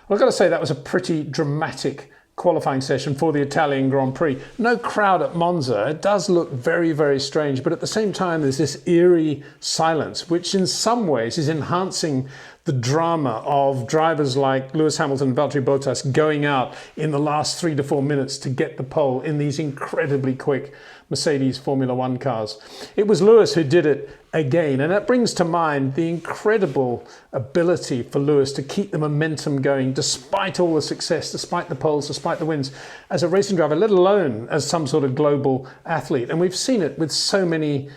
Well, I've got to say that was a pretty dramatic qualifying session for the Italian Grand Prix. No crowd at Monza. It does look very, very strange, but at the same time, there's this eerie silence, which in some ways is enhancing the drama of drivers like Lewis Hamilton and Valtteri Bottas going out in the last 3 to 4 minutes to get the pole in these incredibly quick Mercedes Formula One cars. It was Lewis who did it again, and that brings to mind the incredible ability for Lewis to keep the momentum going despite all the success, despite the poles, despite the wins as a racing driver, let alone as some sort of global athlete. And we've seen it with so many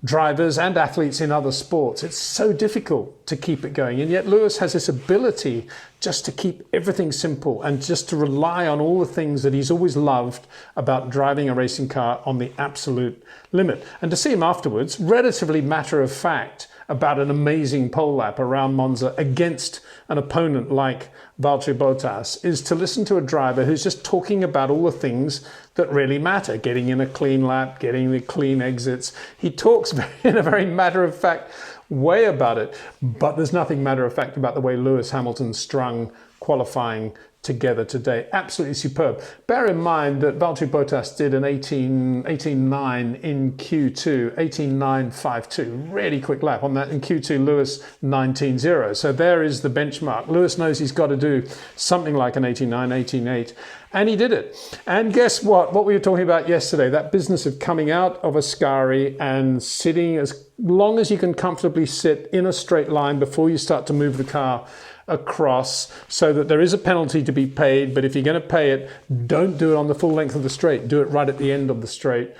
drivers and athletes in other sports. It's so difficult to keep it going, and yet Lewis has this ability just to keep everything simple and just to rely on all the things that he's always loved about driving a racing car on the absolute limit. And to see him afterwards, relatively matter of fact about an amazing pole lap around Monza against an opponent like Valtteri Bottas, is to listen to a driver who's just talking about all the things that really matter, getting in a clean lap, getting the clean exits. He talks in a very matter-of-fact way about it, but there's nothing matter-of-fact about the way Lewis Hamilton strung qualifying together today. Absolutely superb. Bear in mind that Valtteri Bottas did an 18.9 in Q2, 18.952, really quick lap on that. In Q2, Lewis 19.0. So there is the benchmark. Lewis knows he's got to do something like an 18.9, 18.8, and he did it. And guess what? What we were talking about yesterday, that business of coming out of Ascari and sitting as long as you can comfortably sit in a straight line before you start to move the car across, so that there is a penalty to be paid, but if you're going to pay it, don't do it on the full length of the straight, do it right at the end of the straight.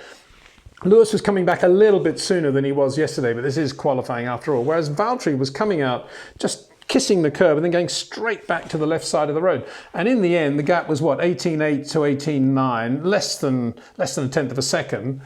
Lewis was coming back a little bit sooner than he was yesterday, but this is qualifying after all, whereas Valtteri was coming out just kissing the curb and then going straight back to the left side of the road. And in the end, the gap was what, 18.8 to 18.9, less than a tenth of a second.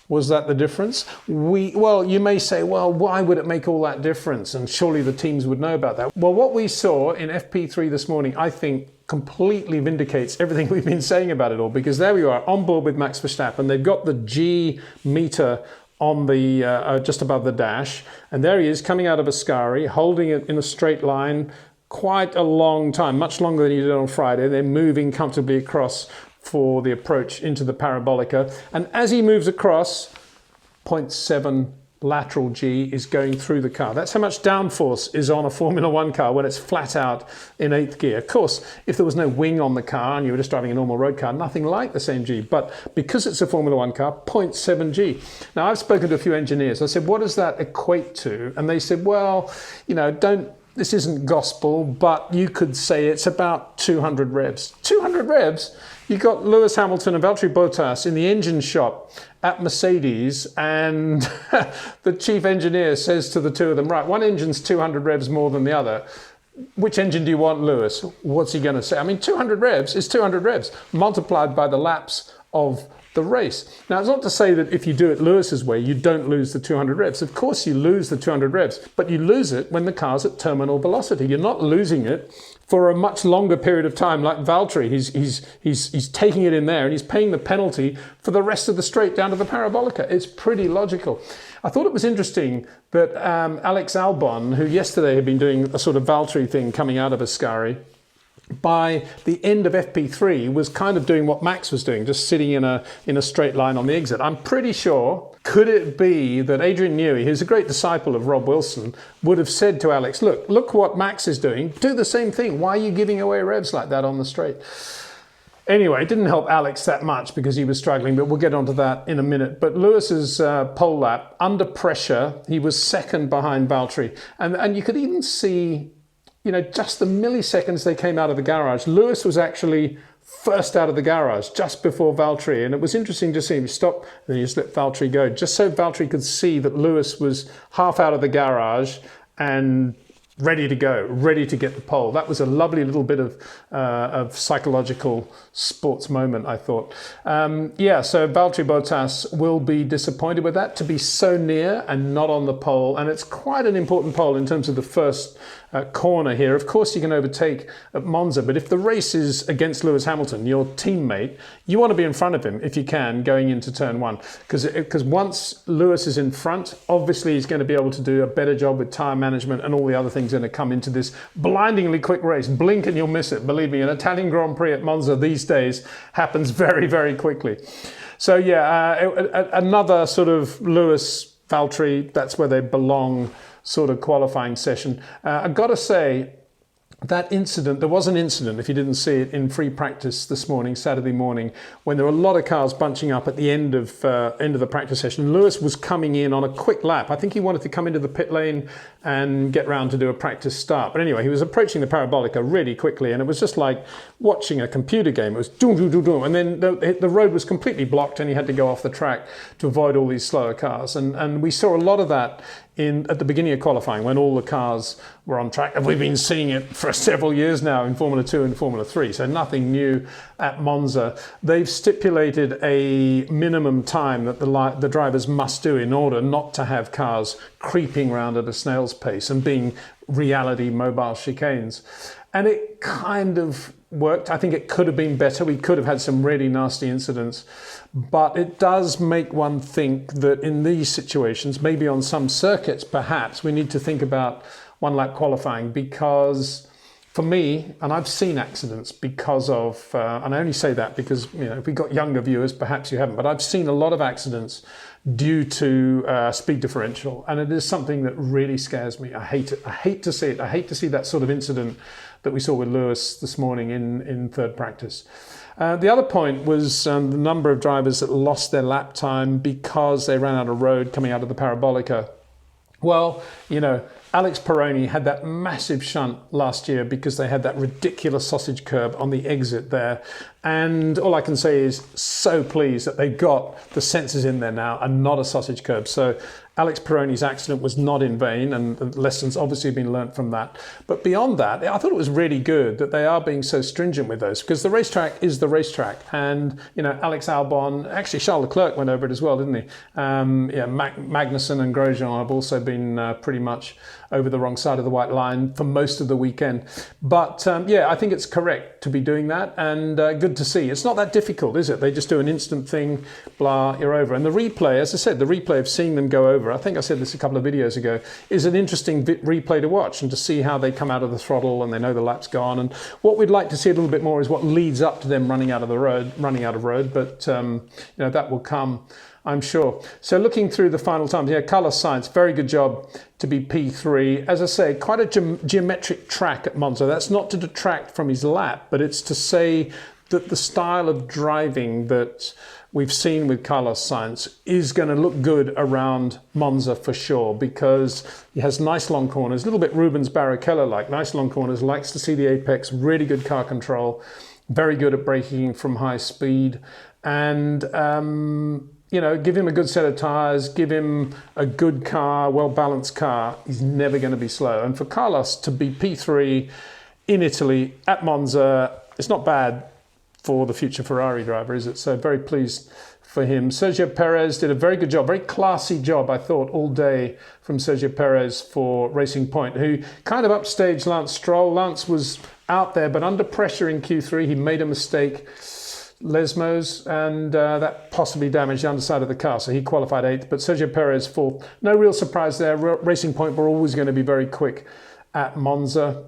Was that the difference? Well, you may say, well, why would it make all that difference? And surely the teams would know about that. Well, what we saw in FP3 this morning, I think, completely vindicates everything we've been saying about it all, because there we are on board with Max Verstappen. They've got the G meter on the just above the dash, and there he is coming out of Ascari, holding it in a straight line quite a long time, much longer than he did on Friday. They're moving comfortably across for the approach into the Parabolica. And as he moves across, 0.7 lateral G is going through the car. That's how much downforce is on a Formula One car when it's flat out in 8th gear. Of course, if there was no wing on the car and you were just driving a normal road car, nothing like the same G. But because it's a Formula One car, 0.7 G. Now, I've spoken to a few engineers. I said, what does that equate to? And they said, well, this isn't gospel, but you could say it's about 200 revs. 200 revs? You got Lewis Hamilton and Valtteri Bottas in the engine shop at Mercedes, and the chief engineer says to the two of them, right, one engine's 200 revs more than the other. Which engine do you want, Lewis? What's he going to say? I mean, 200 revs is 200 revs multiplied by the laps of the race. Now, it's not to say that if you do it Lewis's way, you don't lose the 200 revs. Of course, you lose the 200 revs, but you lose it when the car's at terminal velocity. You're not losing it for a much longer period of time, like Valtteri. He's taking it in there and he's paying the penalty for the rest of the straight down to the Parabolica. It's pretty logical. I thought it was interesting that Alex Albon, who yesterday had been doing a sort of Valtteri thing coming out of Ascari, by the end of FP3 was kind of doing what Max was doing, just sitting in a straight line on the exit. I'm pretty sure, could it be that Adrian Newey, who's a great disciple of Rob Wilson, would have said to Alex, look what Max is doing, do the same thing. Why are you giving away revs like that on the straight? Anyway, it didn't help Alex that much because he was struggling, but we'll get onto that in a minute. But Lewis's pole lap, under pressure, he was second behind Valtteri. And you could even see, just the milliseconds they came out of the garage. Lewis was actually first out of the garage just before Valtteri. And it was interesting to see him stop and then he just let Valtteri go, just so Valtteri could see that Lewis was half out of the garage and ready to go, ready to get the pole. That was a lovely little bit of psychological sports moment, I thought. So Valtteri Bottas will be disappointed with that, to be so near and not on the pole. And it's quite an important pole in terms of the first corner here. Of course, you can overtake at Monza, but if the race is against Lewis Hamilton, your teammate, you want to be in front of him if you can going into turn one, because once Lewis is in front, obviously he's going to be able to do a better job with tyre management and all the other things everything's going to come into this blindingly quick race. Blink and you'll miss it. Believe me, an Italian Grand Prix at Monza these days happens very, very quickly. So yeah, another sort of Lewis, Valtteri, that's where they belong, sort of qualifying session. I've got to say, that incident, there was an incident, if you didn't see it, in free practice this morning, Saturday morning, when there were a lot of cars bunching up at the end of the practice session. Lewis was coming in on a quick lap. I think he wanted to come into the pit lane and get round to do a practice start. But anyway, he was approaching the Parabolica really quickly, and it was just like watching a computer game. It was doom, doom, doom, doom. And then the road was completely blocked, and he had to go off the track to avoid all these slower cars. And we saw a lot of that at the beginning of qualifying, when all the cars were on track. And we've been seeing it for several years now in Formula 2 and Formula 3, so nothing new at Monza. They've stipulated a minimum time that the drivers must do in order not to have cars creeping around at a snail's pace and being reality mobile chicanes. And it kind of worked. I think it could have been better. We could have had some really nasty incidents. But it does make one think that in these situations, maybe on some circuits perhaps, we need to think about one lap qualifying, because for me, and I've seen accidents because of, and I only say that because, you know, if we've got younger viewers, perhaps you haven't, but I've seen a lot of accidents due to speed differential, and it is something that really scares me. I hate it. I hate to see it. I hate to see that sort of incident that we saw with Lewis this morning in third practice. The other point was the number of drivers that lost their lap time because they ran out of road coming out of the Parabolica. Well, you know, Alex Peroni had that massive shunt last year because they had that ridiculous sausage curb on the exit there. And all I can say is so pleased that they've got the sensors in there now and not a sausage curb. So Alex Peroni's accident was not in vain, and lessons obviously have been learnt from that. But beyond that, I thought it was really good that they are being so stringent with those, because the racetrack is the racetrack. And, you know, Alex Albon, actually Charles Leclerc went over it as well, didn't he? Magnussen and Grosjean have also been pretty much over the wrong side of the white line for most of the weekend. But yeah, I think it's correct to be doing that, and good to see. It's not that difficult, is it? They just do an instant thing, blah, you're over. And the replay, as I said, the replay of seeing them go over, I think I said this a couple of videos ago, is an interesting replay to watch and to see how they come out of the throttle and they know the lap's gone. And what we'd like to see a little bit more is what leads up to them running out of road. But you know, that will come, I'm sure. So looking through the final times, yeah, Carlos Sainz, very good job to be P3. As I say, quite a geometric track at Monza. That's not to detract from his lap, but it's to say that the style of driving that we've seen with Carlos Sainz is going to look good around Monza for sure, because he has nice long corners, a little bit Rubens Barrichello-like, nice long corners, likes to see the apex, really good car control, very good at braking from high speed, and you know, give him a good set of tyres, give him a good car, well-balanced car, he's never going to be slow. And for Carlos to be P3 in Italy at Monza, it's not bad for the future Ferrari driver, is it? So very pleased for him. Sergio Perez did a very good job, very classy job, I thought, all day from Sergio Perez for Racing Point, who kind of upstaged Lance Stroll. Lance was out there, but under pressure in Q3, he made a mistake, Lesmos, and that possibly damaged the underside of the car, so he qualified 8th, but Sergio Perez 4th. No real surprise there. Racing Point were always going to be very quick at Monza.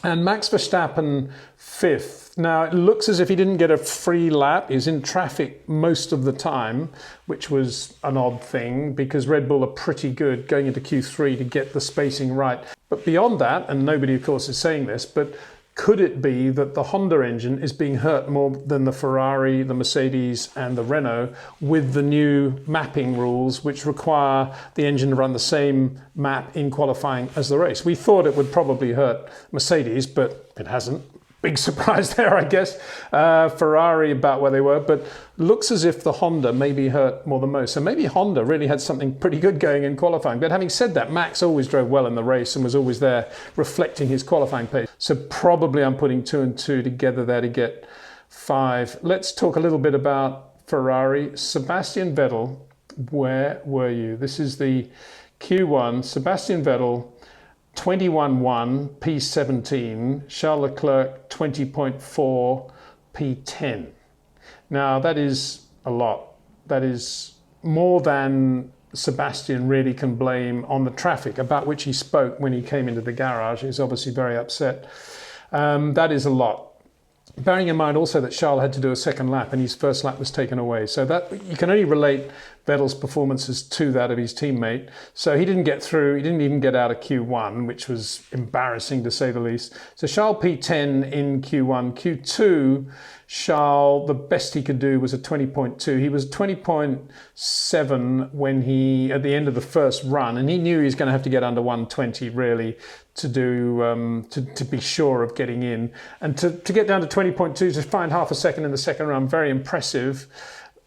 And Max Verstappen 5th. Now, it looks as if he didn't get a free lap. He was in traffic most of the time, which was an odd thing because Red Bull are pretty good going into Q3 to get the spacing right. But beyond that, and nobody, of course, is saying this, but could it be that the Honda engine is being hurt more than the Ferrari, the Mercedes and the Renault with the new mapping rules, which require the engine to run the same map in qualifying as the race? We thought it would probably hurt Mercedes, but it hasn't. Big surprise there, I guess. Ferrari about where they were, but looks as if the Honda may be hurt more than most. So maybe Honda really had something pretty good going in qualifying. But having said that, Max always drove well in the race and was always there reflecting his qualifying pace. So probably I'm putting 2 and 2 together there to get 5. Let's talk a little bit about Ferrari. Sebastian Vettel, where were you? This is the Q1. Sebastian Vettel, 21.1 P17, Charles Leclerc 20.4 P10. Now that is a lot. That is more than Sebastian really can blame on the traffic, about which he spoke when he came into the garage. He was obviously very upset. That is a lot. Bearing in mind also that Charles had to do a second lap and his first lap was taken away. So that you can only relate Vettel's performances to that of his teammate. So he didn't get through. He didn't even get out of Q1, which was embarrassing to say the least. So Charles P10 in Q1. Q2, Charles, the best he could do was a 20.2. He was 20.7 when he, at the end of the first run, and he knew he was going to have to get under 120 really to do to be sure of getting in. And to get down to 20.2, to find half a second in the second run, very impressive.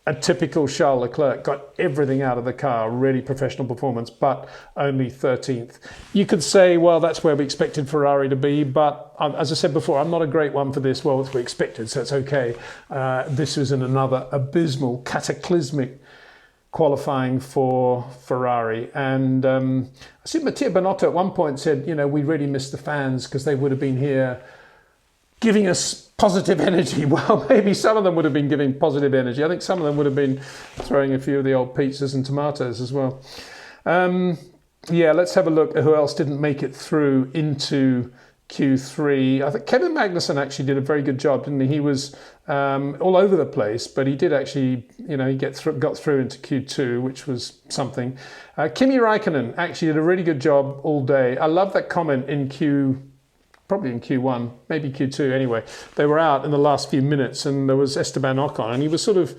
A typical Charles Leclerc, got everything out of the car, really professional performance, but only 13th. You could say, well, that's where we expected Ferrari to be, but as I said before, I'm not a great one for this. Well, it's what we expected, so it's okay. This was in another abysmal, cataclysmic qualifying for Ferrari. And I see Mattia Binotto at one point said, we really missed the fans because they would have been here giving us positive energy. Well, maybe some of them would have been giving positive energy. I think some of them would have been throwing a few of the old pizzas and tomatoes as well. Let's have a look at who else didn't make it through into Q3. I think Kevin Magnussen actually did a very good job, didn't he? He was all over the place, but he did actually, he got through into Q2, which was something. Kimi Räikkönen actually did a really good job all day. I love that comment probably in Q1, maybe Q2 anyway. They were out in the last few minutes and there was Esteban Ocon and he was sort of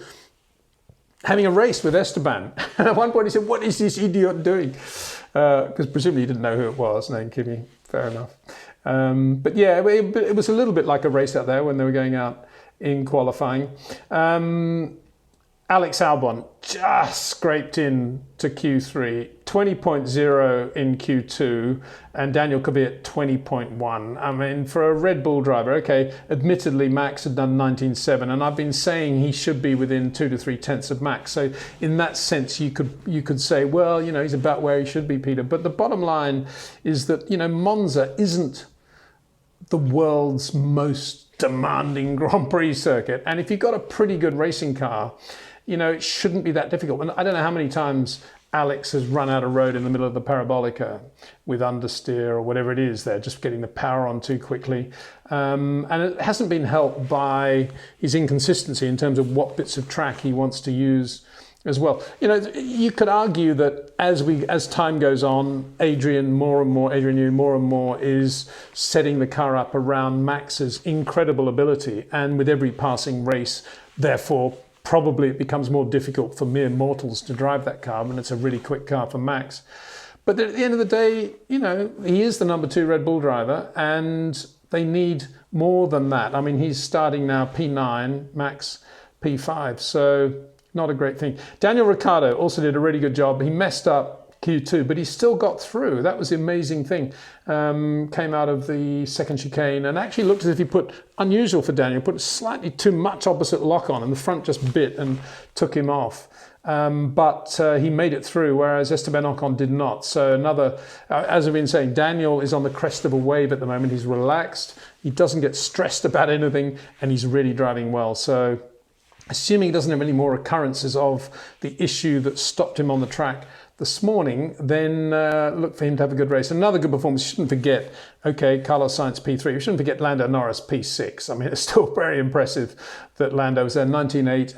having a race with Esteban. And at one point he said, what is this idiot doing? Because presumably he didn't know who it was, named Kimi. Fair enough. It was a little bit like a race out there when they were going out in qualifying. Alex Albon just scraped in to Q3, 20.0 in Q2, and Daniel Kvyat 20.1. I mean, for a Red Bull driver, okay, admittedly Max had done 19.7, and I've been saying he should be within 2 to 3 tenths of Max. So in that sense, you could say, well, he's about where he should be, Peter. But the bottom line is that, Monza isn't the world's most demanding Grand Prix circuit. And if you've got a pretty good racing car, it shouldn't be that difficult. And I don't know how many times Alex has run out of road in the middle of the parabolica with understeer or whatever it is. They're just getting the power on too quickly. And it hasn't been helped by his inconsistency in terms of what bits of track he wants to use as well. You could argue that as time goes on, Adrian Newey more and more is setting the car up around Max's incredible ability. And with every passing race, therefore, probably it becomes more difficult for mere mortals to drive that car when it's a really quick car for Max. But at the end of the day, he is the number 2 Red Bull driver and they need more than that. I mean, he's starting now P9, Max P5, so not a great thing. Daniel Ricciardo also did a really good job. He messed up Q2, but he still got through. That was the amazing thing. Came out of the second chicane and actually looked as if he unusual for Daniel, put slightly too much opposite lock on and the front just bit and took him off. But he made it through, whereas Esteban Ocon did not. So another, as I've been saying, Daniel is on the crest of a wave at the moment. He's relaxed. He doesn't get stressed about anything and he's really driving well. So assuming he doesn't have any more occurrences of the issue that stopped him on the track this morning, then look for him to have a good race. Another good performance. You shouldn't forget, Carlos Sainz P3. You shouldn't forget Lando Norris P6. I mean, it's still very impressive that Lando was there 19.8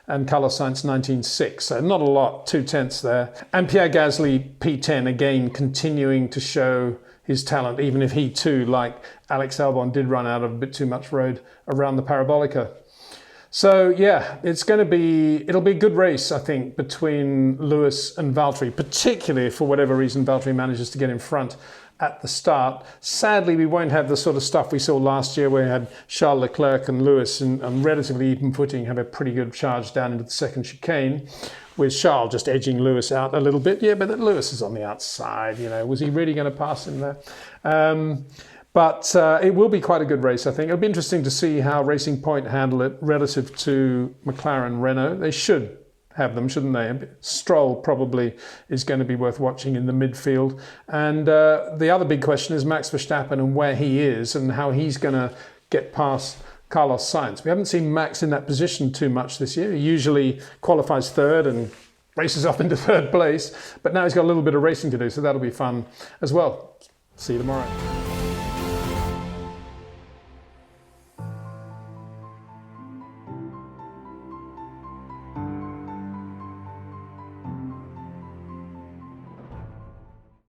and Carlos Sainz 19.6. So not a lot, 2 tenths there. And Pierre Gasly P10, again, continuing to show his talent, even if he too, like Alex Albon, did run out of a bit too much road around the parabolica. So yeah, it'll be a good race, I think, between Lewis and Valtteri, particularly for whatever reason Valtteri manages to get in front at the start. Sadly, we won't have the sort of stuff we saw last year where we had Charles Leclerc and Lewis on relatively even footing have a pretty good charge down into the second chicane, with Charles just edging Lewis out a little bit. Yeah, but Lewis is on the outside, was he really going to pass him there? But it will be quite a good race, I think. It'll be interesting to see how Racing Point handle it relative to McLaren-Renault. They should have them, shouldn't they? Stroll probably is going to be worth watching in the midfield. And the other big question is Max Verstappen and where he is and how he's going to get past Carlos Sainz. We haven't seen Max in that position too much this year. He usually qualifies third and races off into third place, but now he's got a little bit of racing to do, so that'll be fun as well. See you tomorrow.